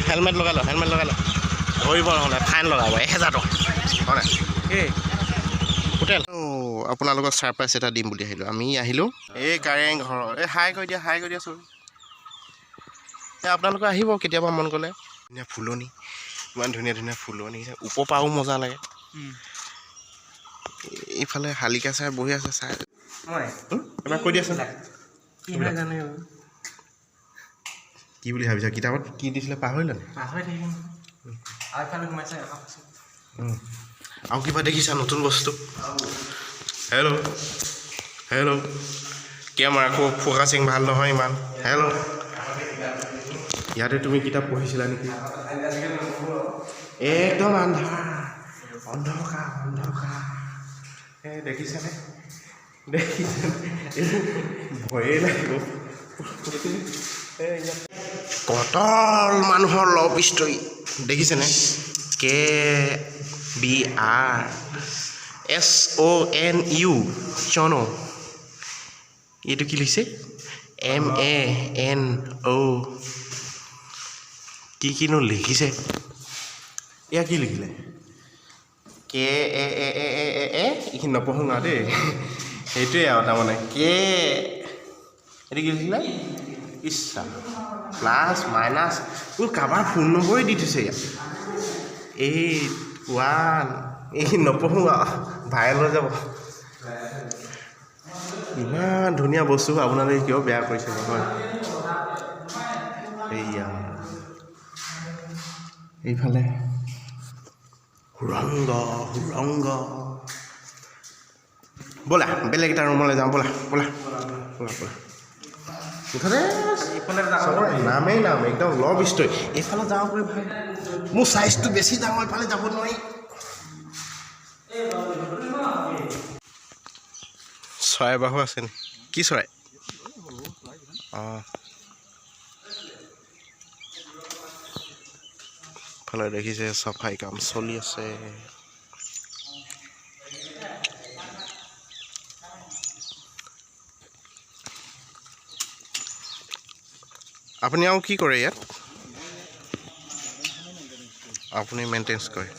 helmet লগাই ল ধৰিব নহ'লে ফাইন লগাব 1000 টকা হয় এই হোটেল আপোনালোকক ছাৰপ্ৰাইজ এটা দিম বুলি আমি আহিলোঁ এই কাৰেং ঘৰৰ এই হাই কৰি দিয়া চোন এই আপোনালোকে আহিব কেতিয়াবা মন গ'লে ধুনীয়া ফুলনি ইমান ধুনীয়া ফুলনি ওপৰ পৰাও মজা লাগে এইফালে শালিকা চাই বহি আছে চাই এবাৰ কৈ দিয়াচোন কি বুলি ভাবিছা কিতাপত কি দিছিলে পাহৰিলে আৰু কিবা দেখিছা নতুন বস্তু হেল্ল' কেমেৰা আকৌ ফ'কাচিং ভাল নহয় ইমান হেল্ল' ইয়াতে তুমি কিতাপ পঢ়িছিলা নেকি একদম অন্ধকাৰ এই দেখিছানে ভয়ে লাগিব কটল মানুহৰ লভ ষ্টৰী দেখিছেনে KBRSONU চনো এইটো কি লিখিছে MANO কিনো লিখিছে এয়া কি লিখিলে এইখিনি নপঢ়ো আৰু দেই সেইটোৱে আৰু তাৰমানে এইটো কি লিখিলে ইচ্ছা প্লাছ মাইনাছ কাৰোবাৰ ফোন নম্বৰে দি থৈছে ইয়াত 81 এইখিনি নপঢ়ো আৰু ভাইৰেল হৈ যাব ইমান ধুনীয়া বস্তু আপোনালোকে কিয় বেয়া কৰিছে নহয় এইয়া এইফালে সুৰংগ ব'লা বেলেগ এটা ৰুমলৈ যাওঁ ব'লা মুঠতে নামেই একদম লভ ষ্টৰী এইফালে যাওঁ কৰি ভাল মোৰ চাইজটো বেছি ডাঙৰ এইফালে যাব নোৱাৰি চৰাই বাহু আছে নি কি চৰাই ফালে দেখিছে চাফাই কাম চলি আছে আপুনি আৰু কি কৰে ইয়াত আপুনি মেইনটেনেঞ্চ কৰে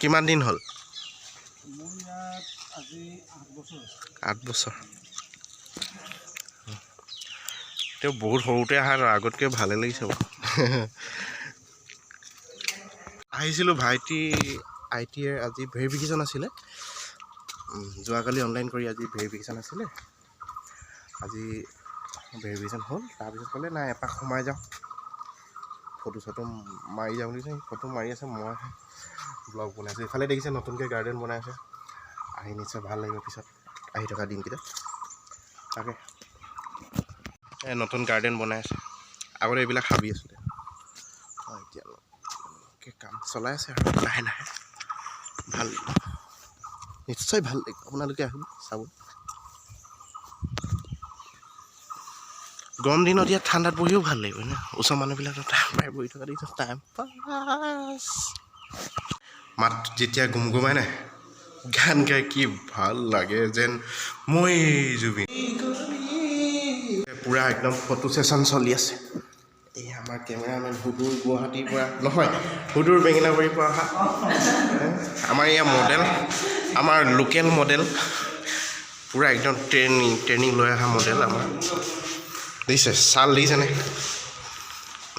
কিমান দিন হ'ল 8 বছৰ তেওঁ বহুত সৰুতে অহাৰ আগতকৈ ভালে লাগিছে বাৰু আহিছিলোঁ ভাইটি ITR আজি ভেৰিফিকেশ্যন আছিলে যোৱাকালি অনলাইন কৰি আজি ভেৰিফিকেশ্যন আছিলে আজি ভেৰিফিকেশ্যন হ'ল তাৰপিছত ক'লে নাই এপাক সোমাই যাওঁ ফটো চটো মাৰি যাওঁ বুলি ফটো মাৰি আছে মই ব্লগ বনাইছোঁ এইফালে দেখিছে নতুনকৈ গাৰ্ডেন বনাই আছে আহি নিশ্চয় ভাল লাগিব পিছত আহি থকা দিনকেইটা তাকে নতুন গাৰ্ডেন বনাই আছে আগতে এইবিলাক হাবি আছিলে এতিয়া কাম চলাই আছে আৰু লাহে ভাল নিশ্চয় ভাল লাগিব আপোনালোকে আহিব চাব গৰম দিনত ইয়াত ঠাণ্ডাত বহিও ভাল লাগিব ন ওচৰ মানুহবিলাকৰ টাইম পাই বহি থকা দেখিছোঁ টাইম পাছ মাত যেতিয়া গুমগুমাই নাই গান গাই কি ভাল লাগে যেন মই জুবিন পুৰা একদম ফটো ছেশ্যন চলি আছে এই আমাৰ কেমেৰামেন হুদুৰ গুৱাহাটীৰ পৰা নহয় হুদুৰ বেঙেনাবাৰীৰ পৰা অহা আমাৰ ইয়াৰ মডেল আমাৰ লোকেল মডেল পুৰা একদম ট্ৰেইনিং লৈ অহা মডেল আমাৰ দিছে ছাল দিছেনে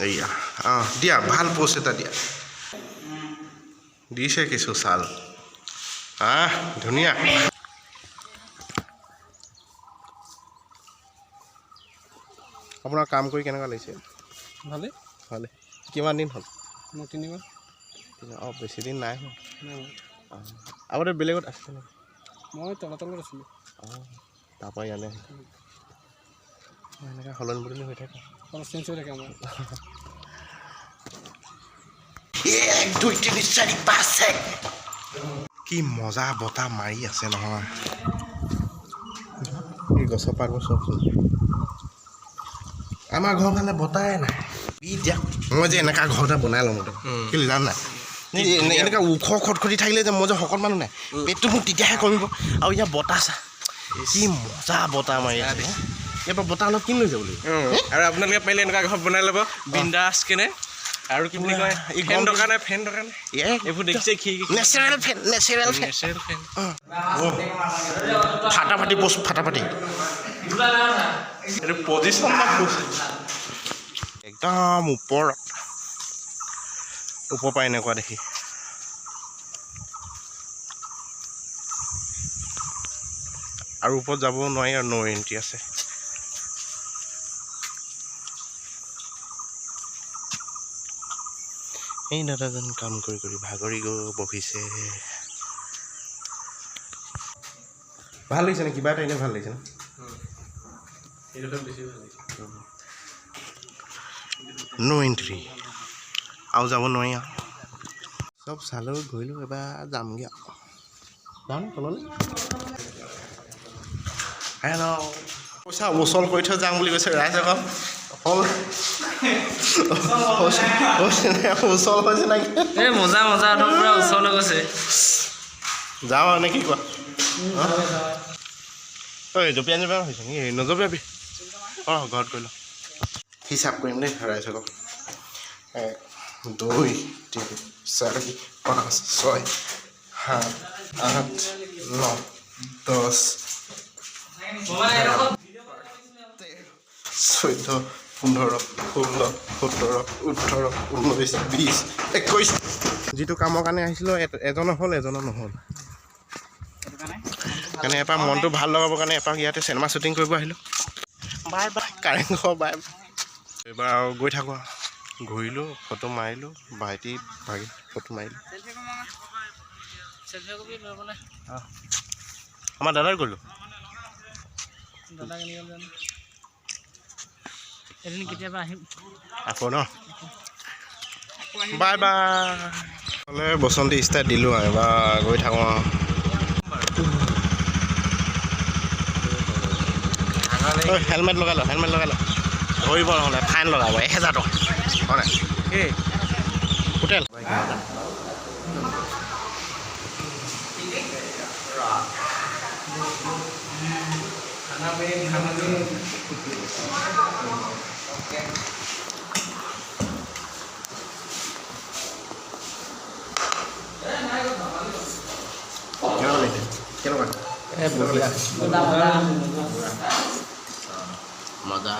এইয়া দিয়া ভাল পোষ্ট এটা দিয়া দিছে কিছু ছাল ধুনীয়া আপোনাৰ কাম কৰি কেনেকুৱা লাগিছে ভালে কিমান দিন হ'ল মোৰ 3 মাহ বেছি দিন নাই আগতে বেলেগত আছিল মই তলত আছিলোঁ তাৰপৰা ইয়ালৈ এনেকৈ সলনি বদলি হৈ থাকে চেঞ্জ হৈ থাকে আমাৰ 1 2 3 4 5 কি মজা বতাহ মাৰি আছে নহয় এই গছৰ পাতবোৰ চবচোন আমাৰ ঘৰ ফালে বতাহে নাই এতিয়া মই যে এনেকুৱা ঘৰ এটা বনাই লওঁ কেলৈ জান নাই এনেকুৱা ওখ খটখটি থাকিলে যে মই যে শকত মানুহ নাই পেটটো মোক তেতিয়াহে কমিব আৰু ইয়াৰ বতাহ চা কি মজা বতাহ মাৰি আছে ইয়াৰ পৰা বতাহ অলপ কিনি লৈ যাব লাগিব আৰু আপোনালোকে পাৰিলে এনেকুৱা ঘৰ বনাই ল'ব বিন্দাছ কেনে আৰু কি বুলি কয় ফেন দৰকাৰ নাই এইবোৰ দেখিছে নেচাৰেল ফেন নেচাৰেল ফেন ফাটাফাটি বস্তু ফাটাফাটি এইটো পজিশ্যন না একদম ওপৰত পৰা এনেকুৱা দেখি আৰু ওপৰত যাব নোৱাৰি আৰু ন' এণ্ট্ৰি আছে এই দাদাজন কাম কৰি কৰি ভাগৰি গৈ বহিছে ভাল লাগিছে নে কিবা এটা এনেই ভাল লাগিছে ন' এণ্ট্ৰি আৰু যাব নোৱাৰি আৰু চব চালোঁ ঘূৰিলোঁ এবাৰ যামগৈ আৰু যাম তললৈ হেল্ল' পইচা উচল কৰি থৈ যাম বুলি কৈছে ৰাইজ আকৌ উচল হৈছে নেকি এই মজা একদম পুৰা ওচৰলৈ গৈছে যাওঁ আৰু নে কি কোৱা ঐ জপিয়াই হৈছে নেকি নজপিয়াবি অঁ ঘৰত গৈ লওঁ হিচাপ কৰিম দেই ৰাইজক 1 2 3 4 5 6 7 8 9 10 14 15 16 17 18 19 20 21 যিটো কামৰ কাৰণে আহিছিলোঁ এজনৰ হ'ল এজনৰ নহ'ল কাৰণে এপাক মনটো ভাল লগাবৰ কাৰণে এপাক ইয়াতে চিনেমা শ্বুটিং কৰিব আহিলোঁ বাই বাই কাৰেংঘৰ বাই এইবাৰ আৰু গৈ থাকোঁ আৰু ঘূৰিলোঁ ফটো মাৰিলোঁ ভাইটি ভাগি ফটো মাৰিলোঁ আমাৰ দাদাৰ গ'লোঁ এদিন কেতিয়াবা আহিম আকৌ ন বাই বাই হ'লে বসন্তী ষ্টাৰ্ট দিলোঁ আৰু এবাৰ গৈ থাকোঁ আৰু হেলমেট লগাই ল ধৰিব নহ'লে ফাইন লগাব 1000 টকা হয় নাই এই হোটেল কেনেকুৱা মজা